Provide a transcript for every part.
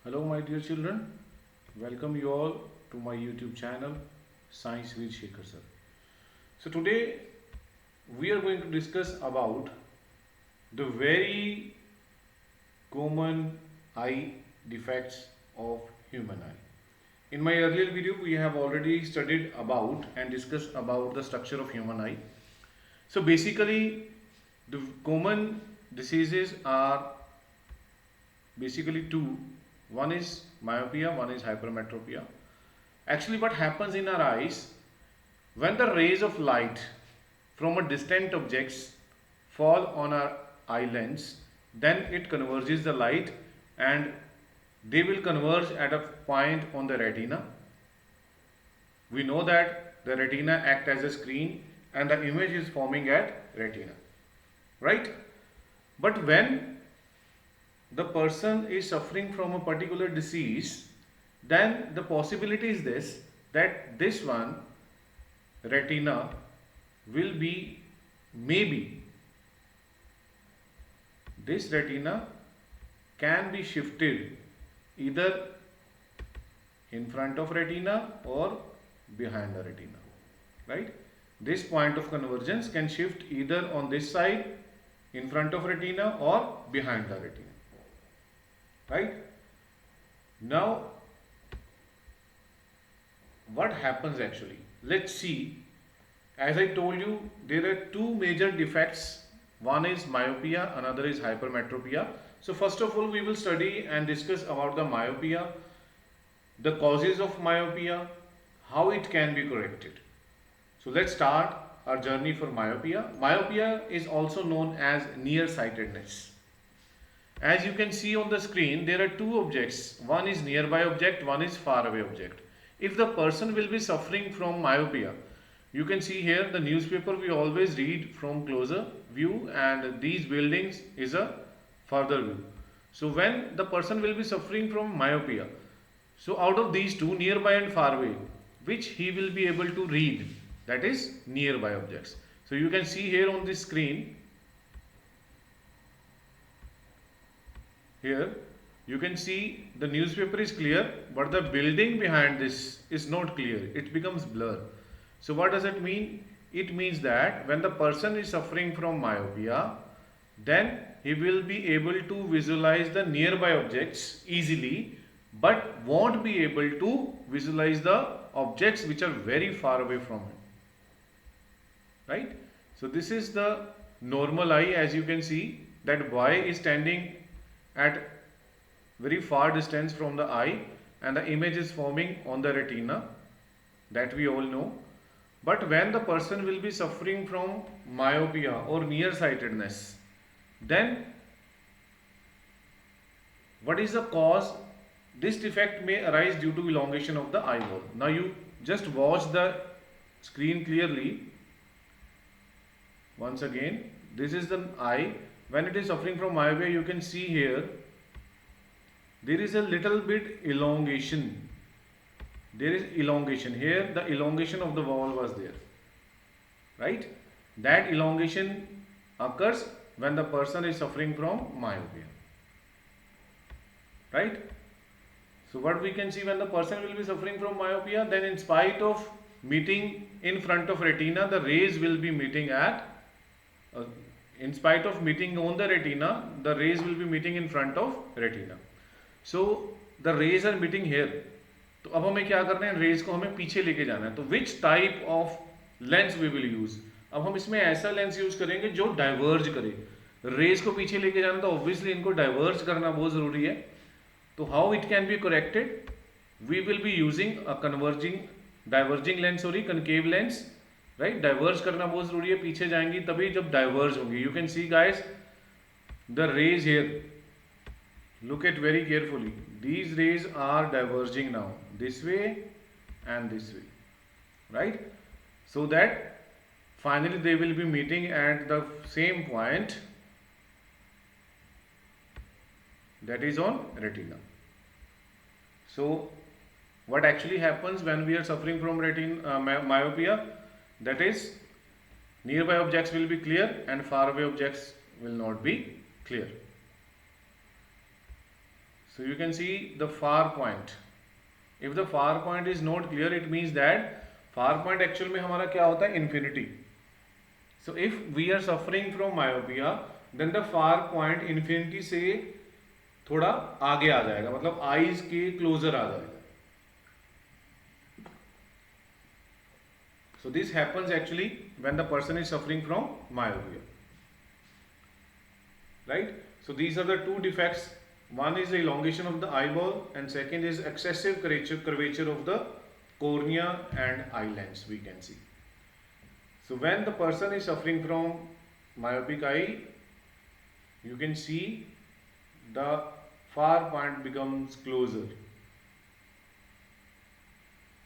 Hello, my dear children. Welcome you all to my YouTube channel, Science with Shekhar sir. So today we are going to discuss about the very common eye defects of human eye. In my earlier video, we have already studied about and discussed about the structure of human eye. So basically, the common diseases are basically two. One is myopia, one is hypermetropia. Actually, what happens in our eyes when the rays of light from a distant objects fall on our eye lens, then it converges the light and they will converge at a point on the retina. We know that the retina acts as a screen and the image is forming at retina, right? But when the person is suffering from a particular disease, then the possibility is this, that this one retina will be, maybe this retina can be shifted either in front of retina or behind the retina, right? This point of convergence can shift either on this side in front of retina or behind the retina, right? Now what happens actually, let's see. As I told you, there are two major defects. One is myopia, another is hypermetropia. So first of all, we will study and discuss about the myopia, the causes of myopia, how it can be corrected. So let's start our journey for myopia. Myopia is also known as nearsightedness. As you can see on the screen, there are two objects. One is nearby object, one is far away object. If the person will be suffering from myopia, you can see here the newspaper we always read from closer view, and these buildings is a further view. So when the person will be suffering from myopia, so out of these two, nearby and far away, which he will be able to read, that is nearby objects. So you can see here on this screen, here you can see the newspaper is clear, but the building behind this is not clear. It becomes blur. So what does it mean? It means that when the person is suffering from myopia, then he will be able to visualize the nearby objects easily, but won't be able to visualize the objects which are very far away from him, right? So this is the normal eye. As you can see that boy is standing at very far distance from the eye and the image is forming on the retina, that we all know. But when the person will be suffering from myopia or nearsightedness, then what is the cause? This defect may arise due to elongation of the eyeball. Now you just watch the screen clearly. Once again, this is the eye. When it is suffering from myopia, you can see here there is a little bit elongation. There is elongation here. The elongation of the vowel was there, right? That elongation occurs when the person is suffering from myopia, right? So what we can see, when the person will be suffering from myopia, then in spite of meeting in front of retina, the rays will be meeting at in spite of meeting on the retina, the rays will be meeting in front of retina. So the rays are meeting here. तो अब हमें क्या करना है, raise को हमें पीछे लेके जाना है. तो which type of lens we will use? अब हम इसमें ऐसा लेंस यूज करेंगे जो डाइवर्ज करे. रेज को पीछे लेके जाना तो ऑब्वियसली इनको डाइवर्ज करना बहुत जरूरी है. तो how it can be corrected? We will be using a diverging lens, sorry concave lens, right? Diverge करना बहुत जरूरी है. पीछे जाएंगी तभी जब डाइवर्ज होंगी. You can see guys the rays here, look at very carefully. These rays are diverging now, this way and this way, right? So that finally they will be meeting at the same point, that is on retina. So what actually happens when we are suffering from myopia? That is, nearby objects will be clear and far away objects will not be clear. So you can see the far point. If the far point is not clear, it means that far point actual में हमारा क्या होता है, infinity. So if we are suffering from myopia, then the far point infinity से थोड़ा आगे आ जाएगा, मतलब eyes के closer आ जाएगा. So this happens actually when the person is suffering from myopia, right? So these are the two defects. One is the elongation of the eyeball, and second is excessive curvature of the cornea and eye lens, we can see. So when the person is suffering from myopic eye, you can see the far point becomes closer,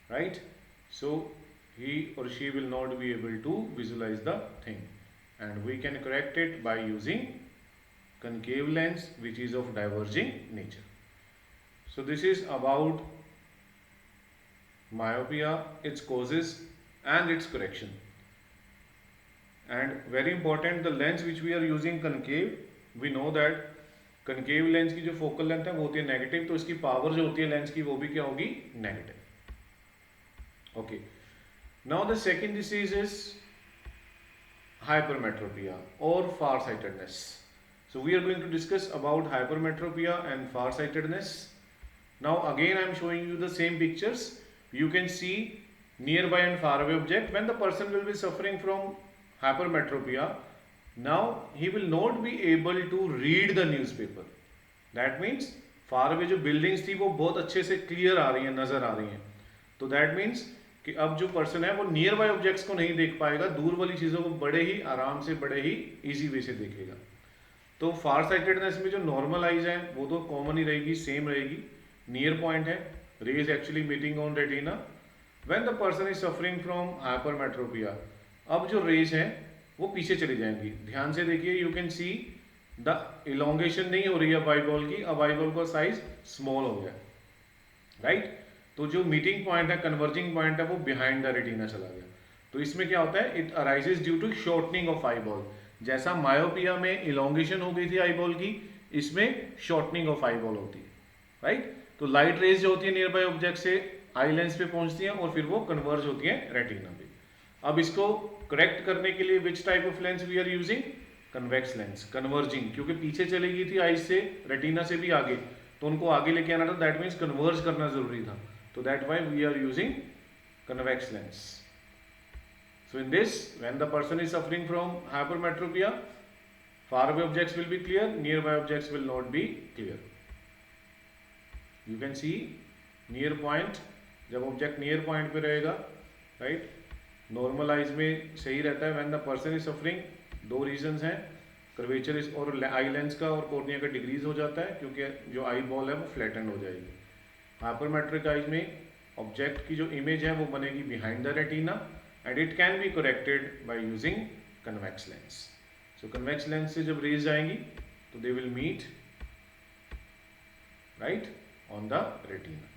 right? So he or she will not be able to visualize the thing, and we can correct it by using concave lens, which is of diverging nature. So this is about myopia, its causes and its correction. And very important, the lens which we are using concave, we know that concave lens की जो focal length है वो होती है negative, तो इसकी power जो होती है lens की वो भी क्या होगी, negative. Okay. Now the second disease is hypermetropia or farsightedness. So we are going to discuss about hypermetropia and farsightedness. Now again I am showing you the same pictures. You can see nearby and far away object. When the person will be suffering from hypermetropia, now he will not be able to read the newspaper. That means far away जो buildings थी वो बहुत अच्छे से clear आ रही हैं, नजर आ रही हैं. तो that means कि अब जो पर्सन है वो नियर बाय ऑब्जेक्ट्स को नहीं देख पाएगा, दूर वाली चीज़ों को बड़े ही आराम से, बड़े ही इजी वे से देखेगा. तो फार साइटेडनेस में जो नॉर्मल आइज है वो तो कॉमन ही रहेगी, सेम रहेगी. नियर पॉइंट है, rays actually meeting on retina. When the person is suffering from hypermetropia, अब जो रेज है वो पीछे चली जाएंगी. ध्यान से देखिए, you can see the elongation नहीं हो रही है अब आईबॉल की, अब आईबॉल का साइज स्मॉल हो गया, राइट. तो जो मीटिंग पॉइंट है, कन्वर्जिंग पॉइंट है, वो बिहाइंड द रेटिना चला गया. तो इसमें क्या होता है, it arises due to shortening of eyeball. जैसा मायोपिया में इलोंगेशन हो गई थी आईबॉल की, इसमें शॉर्टनिंग ऑफ आईबॉल होती है, राइट. तो लाइट रेज जो होती है नियर बाय ऑब्जेक्ट से आई लेंस पे पहुंचती हैं और फिर वो कन्वर्ज होती हैं रेटिना पे. अब इसको करेक्ट करने के लिए which type of lens we are using, convex lens, converging, क्योंकि पीछे चली गई थी आईज से, रेटिना से भी आगे, तो उनको आगे लेके आना था. दैट मीन्स कन्वर्ज करना जरूरी था. So that why we are using convex lens. So in this, when the person is suffering from hypermetropia, far away objects will be clear, nearby objects will not be clear. You can see near point, जब object near point पे रहेगा, right? Normal eyes में सही रहता है. When the person is suffering, दो reasons हैं, curvature is और eye lens का और cornea का decrease हो जाता है, क्योंकि जो eye ball है वो flattened हो जाएगी. हाइपरमेट्रिक आइज में ऑब्जेक्ट की जो इमेज है वो बनेगी behind the retina, and it can be corrected by using convex lens. So convex lens से जब रेज आएंगी तो they will meet right on the retina.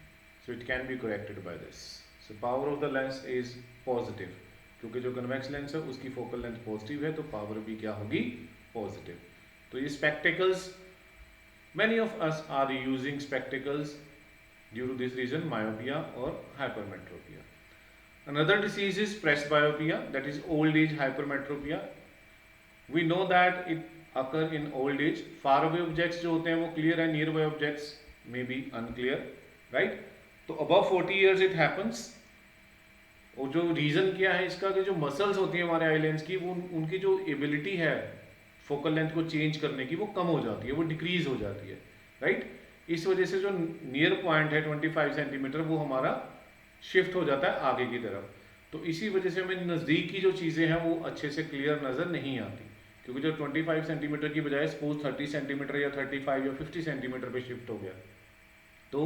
So it can be corrected by this. So power of the lens is positive, क्योंकि जो convex lens है उसकी focal length positive है, तो पावर भी क्या होगी, पॉजिटिव. तो ये spectacles, many of us are using spectacles due to this reason, myopia or hypermetropia. Another disease is presbyopia, that is old age hypermetropia. We know that it occur in old age. Far away objects जो होते हैं वो clear है, near by objects may be unclear, right? तो above 40 years it happens. और जो reason क्या है इसका, कि जो muscles होती हैं हमारे आई लेंस की, वो उनकी जो ability है focal length को change करने की वो कम हो जाती है, वो decrease हो जाती है, right? इस वजह से जो नियर पॉइंट है 25 सेंटीमीटर वो हमारा शिफ्ट हो जाता है आगे की तरफ. तो इसी वजह से हमें नज़दीक की जो चीज़ें हैं वो अच्छे से क्लियर नज़र नहीं आती, क्योंकि जो 25 सेंटीमीटर की बजाय सपोज 30 सेंटीमीटर या 35 या 50 सेंटीमीटर पे शिफ्ट हो गया, तो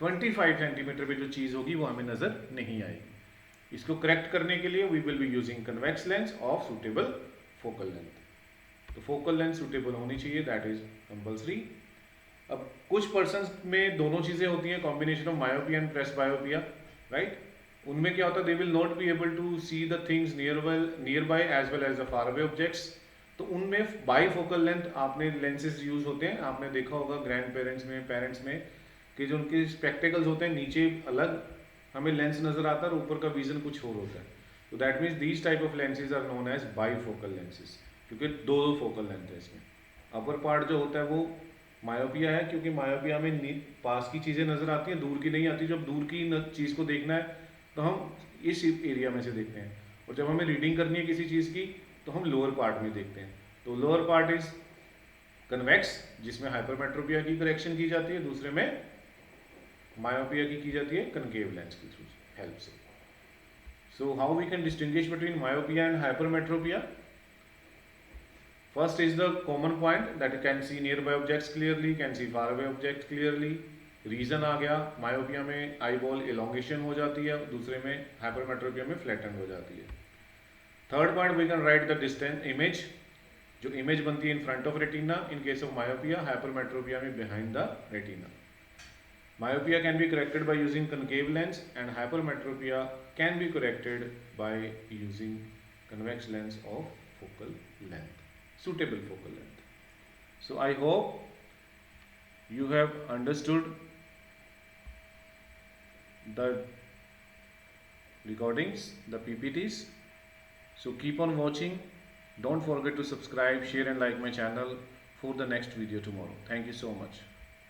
25 सेंटीमीटर पे जो चीज़ होगी वो हमें नज़र नहीं आएगी. इसको करेक्ट करने के लिए we will be using convex lens of suitable focal length. तो फोकल लेंथ सुटेबल होनी चाहिए, दैट इज कंपल्सरी. अब कुछ पर्सन्स में दोनों चीज़ें होती हैं, combination of myopia and presbyopia, right. उनमें क्या होता है, they will not be able to see the things near by as well as the far away objects. तो उनमें बाईफोकल लेंथ आपने लेंसेज यूज होते हैं, आपने देखा होगा ग्रैंड पेरेंट्स में, पेरेंट्स में, कि जो उनके स्पेक्टेकल्स होते हैं नीचे अलग हमें लेंस नजर आता है और ऊपर का विजन कुछ और होता है। तो that means these type of lenses are known as bifocal lenses, क्योंकि दो फोकल लेंथ है इसमें। अपर पार्ट जो होता है वो मायोपिया है, क्योंकि मायोपिया में पास की चीज़ें नजर आती हैं, दूर की नहीं आती। जब दूर की चीज़ को देखना है तो हम इस एरिया में से देखते हैं, और जब हमें रीडिंग करनी है किसी चीज़ की तो हम लोअर पार्ट में देखते हैं। तो लोअर पार्ट इज कन्वेक्स, जिसमें हाइपरमेट्रोपिया की करेक्शन की जाती है, दूसरे में मायोपिया की जाती है कनकेव लेंस की हेल्प से। So how we can distinguish between myopia and hypermetropia? First is the common point that you can see nearby objects clearly, can see far away objects clearly. Reason आ गया, myopia में eye ball elongation हो जाती है, दूसरे में hypermetropia में flatten हो जाती है। Third point we can write the distance image, जो इमेज बनती है in front of retina in case of myopia, hypermetropia में behind the retina. Myopia can be corrected by using concave lens and hypermetropia can be corrected by using convex lens of focal length, suitable focal length. So I hope you have understood the recordings, the PPTs. So keep on watching. Don't forget to subscribe, share and like my channel for the next video tomorrow. Thank you so much.